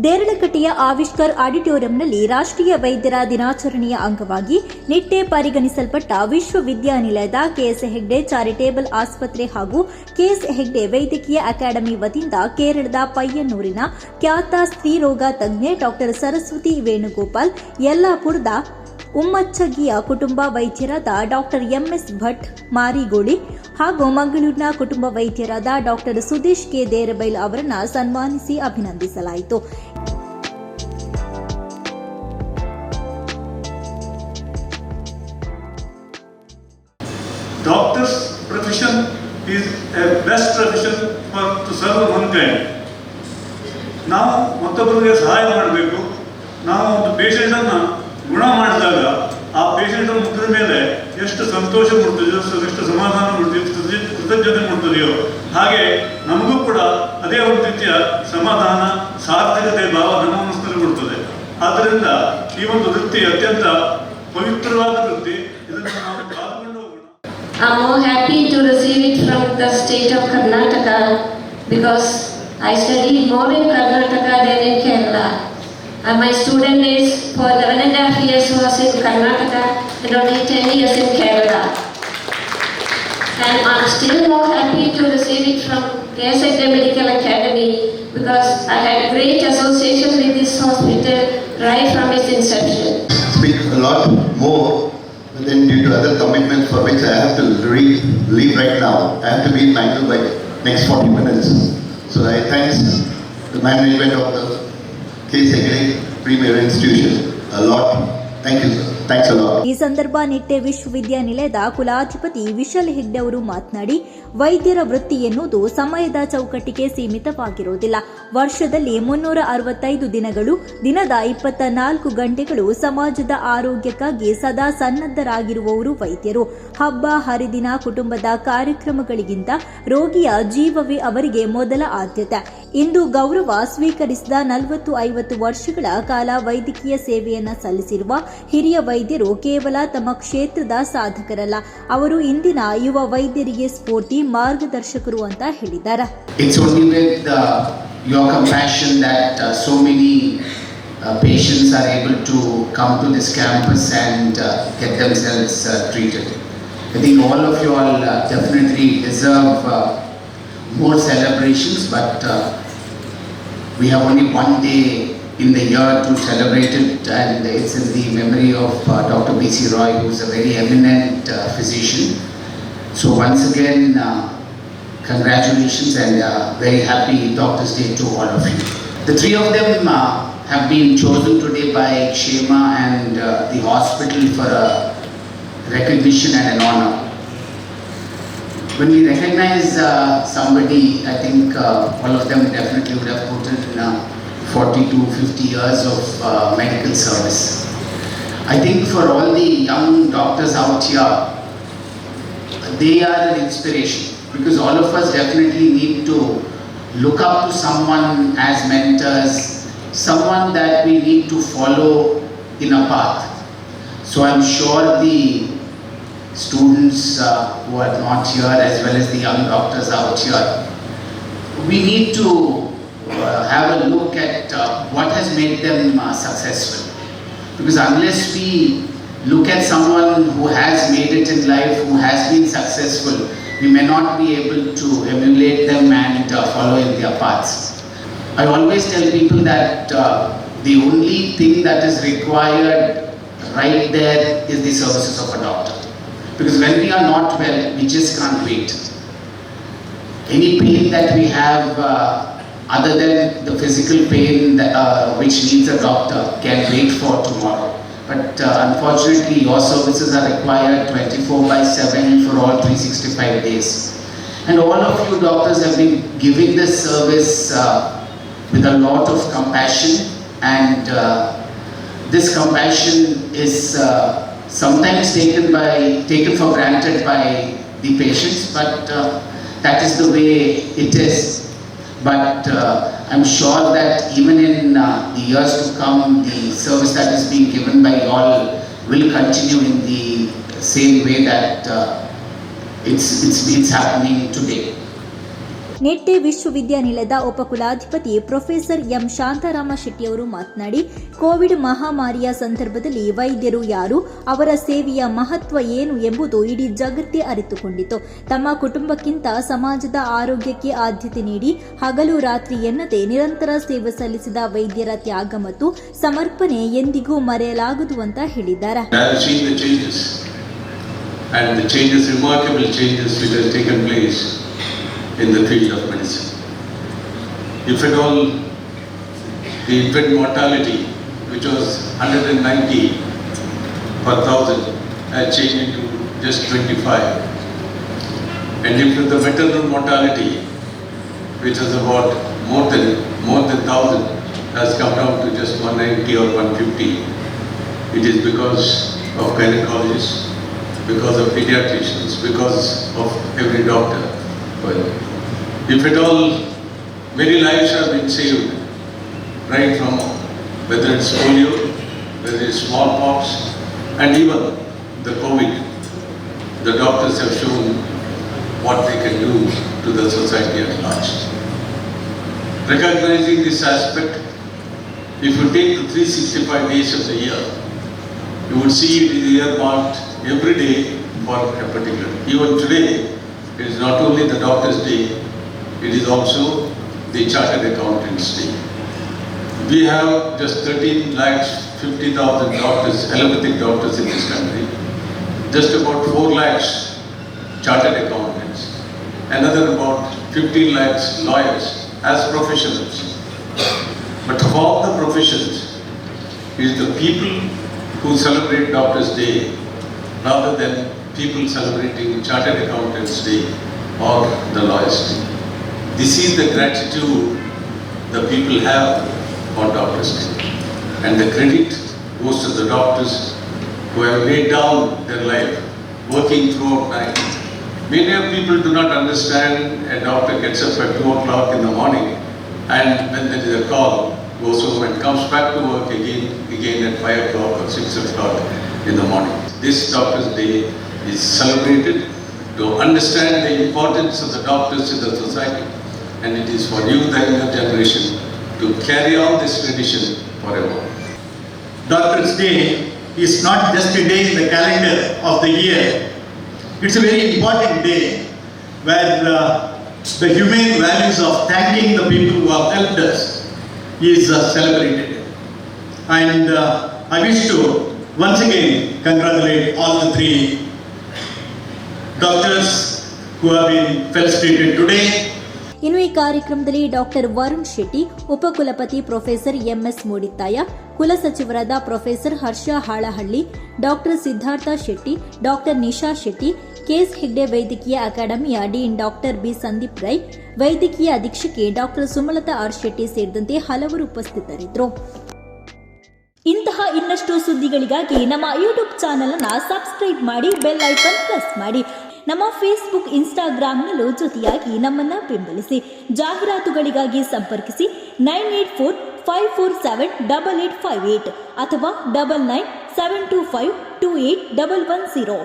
ದೇರಳಕಟ್ಟೆಯ ಆವಿಷ್ಕರ್ ಆಡಿಟೋರಿಯಂನಲ್ಲಿ ರಾಷ್ಟ್ರೀಯ ವೈದ್ಯರ ದಿನಾಚರಣೆಯ ಅಂಗವಾಗಿ ನಿಟ್ಟೆ ಪರಿಗಣಿಸಲ್ಪಟ್ಟ ವಿಶ್ವವಿದ್ಯಾನಿಲಯದ ಕೆಎಸ್ ಹೆಗ್ಡೆ ಚಾರಿಟೇಬಲ್ ಆಸ್ಪತ್ರೆ ಹಾಗೂ ಕೆಎಸ್ ಹೆಗ್ಡೆ ವೈದ್ಯಕೀಯ ಅಕಾಡೆಮಿ ವತಿಯಿಂದ ಕೇರಳದ ಪಯ್ಯನ್ನೂರಿನ ಖ್ಯಾತ ಸ್ತ್ರೀರೋಗ ತಜ್ಞೆ ಡಾ ಸರಸ್ವತಿ ವೇಣುಗೋಪಾಲ್, ಯಲ್ಲಾಪುರದ ಉಮ್ಮಚ್ಚಗಿಯ ಕುಟುಂಬ ವೈದ್ಯರಾದ ಡಾ ಎಂಎಸ್ ಭಟ್ ಮಾರಿಗೋಳಿ ಹಾಗೂ ಮಂಗಳೂರಿನ ಕುಟುಂಬ ವೈದ್ಯರಾದ ಡಾ ಸುದೇಶ್ ಕೆ ದೇರಬೈಲ್ ಅವರನ್ನು ಸನ್ಮಾನಿಸಿ ಅಭಿನಂದಿಸಲಾಯಿತು. Doctor's profession is a best profession to serve mankind. ನಾವು ಮತ್ತೊಬ್ಬರಿಗೆ ಸಹಾಯ ಮಾಡಬೇಕು. ನಾವು ಒಂದು ಪೇಷಂಟನ್ನು ಗುಣ ಮಾಡಿದಾಗ ಆ ಪೇಷಂಟ್ ಮುಖದ ಮೇಲೆ ಎಷ್ಟು ಸಂತೋಷ ಮೂಡ್ತದೆಯೋ, ಎಷ್ಟು ಸಮಾಧಾನ ಮೂಡ್ತದೆಯೋ, ಕೃತಜ್ಞತೆ ಮೂಡ್ತದೆಯೋ, ಹಾಗೆ ನಮಗೂ ಕೂಡ ಅದೇ ಒಂದು ರೀತಿಯ ಸಮಾಧಾನ, ಸಾರ್ಥಕತೆ ಭಾವ ನಮ್ಮ ಮನಸ್ಸಿನಲ್ಲಿ ಮೂಡ್ತದೆ. ಆದ್ದರಿಂದ ಈ ಒಂದು ವೃತ್ತಿ ಅತ್ಯಂತ ಪವಿತ್ರವಾದ ವೃತ್ತಿ. ಇದನ್ನು ನಾವು ಕಾದುಕೊಂಡು ಹೋಗೋಣ. I'm more happy to receive it from the state of Karnataka because I studied more in Karnataka than in Kerala. My student is for 11.5 years was in Karnataka and only 10 years in Kerala. And I'm still more happy to receive it from KS Hegde Medical Academy because I had great association with this hospital right from its inception. Speak a lot more, but then due to other commitments for which I have to leave right now, I have to be in Bangalore by next 40 minutes. So I thank the management of the KS Hegde Premier Institution a lot. Thank you, sir. Thanks a lot. ಈ ಸಂದರ್ಭ ನಿಟ್ಟೆ ವಿಶ್ವವಿದ್ಯಾನಿಲಯದ ಕುಲಾಧಿಪತಿ ವಿಶಾಲ್ ಹೆಗ್ಡೆ ಅವರು ಮಾತನಾಡಿ, ವೈದ್ಯರ ವೃತ್ತಿ ಎನ್ನುವುದು ಸಮಯದ ಚೌಕಟ್ಟಿಗೆ ಸೀಮಿತವಾಗಿರುವುದಿಲ್ಲ. ವರ್ಷದಲ್ಲಿ 365 ದಿನಗಳು, ದಿನದ 24 ಗಂಟೆಗಳು ಸಮಾಜದ ಆರೋಗ್ಯಕ್ಕಾಗಿ ಸದಾ ಸನ್ನದ್ಧರಾಗಿರುವವರು ವೈದ್ಯರು. ಹಬ್ಬ ಹರಿದಿನ, ಕುಟುಂಬದ ಕಾರ್ಯಕ್ರಮಗಳಿಗಿಂತ ರೋಗಿಯ ಜೀವವೇ ಅವರಿಗೆ ಮೊದಲ ಆದ್ಯತೆ. ಇಂದು ಗೌರವ ಸ್ವೀಕರಿಸಿದ 40-50 ವರ್ಷಗಳ ಕಾಲ ವೈದ್ಯಕೀಯ ಸೇವೆಯನ್ನು ಸಲ್ಲಿಸಿರುವ ಹಿರಿಯ ವೈದ್ಯರು ಕೇವಲ ತಮ್ಮ ಕ್ಷೇತ್ರದ ಸಾಧಕರಲ್ಲ, ಅವರು ಇಂದಿನ ಯುವ ವೈದ್ಯರಿಗೆ ಸ್ಫೂರ್ತಿ, ಮಾರ್ಗದರ್ಶಕರು ಅಂತ ಹೇಳಿದ್ದಾರೆ. It's only with your compassion that so many patients are able to come to this campus and get themselves treated. I think all of you all definitely deserve more celebrations, but we have only one day in the year to celebrate it, and it's in the memory of Dr. B.C. Roy, who is a very eminent physician. So once again, congratulations and very happy Doctor's Day to all of you. The three of them have been chosen today by Kshema and the hospital for a recognition and an honor. When we recognize somebody, I think all of them definitely would have put in 40 to 50 years of medical service. I think for all the young doctors out here, they are an inspiration because all of us definitely need to look up to someone as mentors, someone that we need to follow in a path. So I'm sure the students who are not here as well as the young doctors out here, we need to have a look at what has made them successful, because unless we look at someone who has made it in life, who has been successful, we may not be able to emulate them and follow in their paths. I always tell people that the only thing that is required right there is the services of a doctor, because when we are not well, we just can't wait. Any pain that we have other than the physical pain that, which needs a doctor, can wait for tomorrow. But unfortunately, your services are required 24/7 for all 365 days. And all of you doctors have been giving this service with a lot of compassion, and this compassion is sometimes taken for granted by the patients, but that is the way it is. But I'm sure that even in the years to come, the service that is being given by all will continue in the same way that it's happening today. Nitte ವಿಶ್ವವಿದ್ಯಾನಿಲಯದ ಉಪಕುಲಾಧಿಪತಿ professor M Shantaram ಶೆಟ್ಟಿಯವರು ಮಾತನಾಡಿ, Covid ಮಹಾಮಾರಿಯ ಸಂದರ್ಭದಲ್ಲಿ ವೈದ್ಯರು ಯಾರು, ಅವರ ಸೇವೆಯ ಮಹತ್ವ ಏನು ಎಂಬುದು ಇಡೀ ಜಗತ್ತೇ ಅರಿತುಕೊಂಡಿತು. ತಮ್ಮ ಕುಟುಂಬಕ್ಕಿಂತ ಸಮಾಜದ ಆರೋಗ್ಯಕ್ಕೆ ಆದ್ಯತೆ ನೀಡಿ ಹಗಲು ರಾತ್ರಿ ಎನ್ನದೆ ನಿರಂತರ ಸೇವೆ ಸಲ್ಲಿಸಿದ ವೈದ್ಯರ ತ್ಯಾಗ ಮತ್ತು ಸಮರ್ಪಣೆ ಎಂದಿಗೂ ಮರೆಯಲಾಗದು ಅಂತ ಹೇಳಿದ್ದಾರೆ. And the changes, remarkable changes which has taken place in the field of medicine. If at all, the infant mortality, which was 190 per thousand, has changed into just 25. And if the maternal mortality, which was about more than 1,000, has come down to just 190 or 150, it is because of gynecologists, because of pediatricians, because of every doctor. Well, if at all, many lives have been saved, right from whether it's polio, whether it's smallpox, and even the COVID. The doctors have shown what they can do to the society at large. Recognizing this aspect, if you take the 365 days of the year, you would see it is earmarked every day for a particular. Even today, it is not only the doctor's day, it is also the chartered accountant's day. We have just 13,50,000 doctors, allopathic doctors in this country, just about 4 lakhs chartered accountants, another about 15 lakhs lawyers as professionals. But of all the professions, it is the people who celebrate Doctor's Day rather than people celebrating Chartered Accountants Day or the Lawyers Day. This is the gratitude the people have for Doctor's Day. And the credit goes to the doctors who have laid down their life, working throughout night. Many of people do not understand a doctor gets up at 2 o'clock in the morning and when there is a call, goes home and comes back to work again at 5 o'clock or 6 o'clock in the morning. This Doctor's Day is celebrated to understand the importance of the doctors in the society, and it is for you, the younger generation, to carry on this tradition forever. Doctor's Day is not just a day in the calendar of the year. It's a very important day where the humane values of thanking the people who have helped us is celebrated. And I wish to once again congratulate all the 3 doctors who have been felicitated today. ಇನ್ನು ಈ ಕಾರ್ಯಕ್ರಮದಲ್ಲಿ doctor Varun Shetty, ಉಪಕುಲಪತಿ professor M S Moodithaya, ಕುಲಸಚಿವರಾದ professor Harsha Halahalli, doctor Siddhartha Shetty, doctor Nisha Shetty, K S Hegde ವೈದ್ಯಕೀಯ ಅಕಾಡೆಮಿಯ dean doctor B Sandeep Rai, ವೈದ್ಯಕೀಯ ಅಧೀಕ್ಷಕಿ doctor Sumalatha R Shetty ಸೇರಿದಂತೆ ಹಲವರು ಉಪಸ್ಥಿತರಿದ್ದರು. ಇಂತಹ ಇನ್ನಷ್ಟು ಸುದ್ದಿಗಳಿಗಾಗಿ ನಮ್ಮ ಯೂಟ್ಯೂಬ್ ಚಾನೆಲ್ ಅನ್ನು ಸಬ್ಸ್ಕ್ರೈಬ್ ಮಾಡಿ, ಬೆಲ್ ಐಕಾನ್ ಪ್ರೆಸ್ ಮಾಡಿ. ನಮ್ಮ ಫೇಸ್ಬುಕ್, ಇನ್ಸ್ಟಾಗ್ರಾಂನಲ್ಲೂ ಜೊತೆಯಾಗಿ ನಮ್ಮನ್ನು ಬೆಂಬಲಿಸಿ. ಜಾಹೀರಾತುಗಳಿಗಾಗಿ ಸಂಪರ್ಕಿಸಿ 9845478858 ಅಥವಾ 9972528110.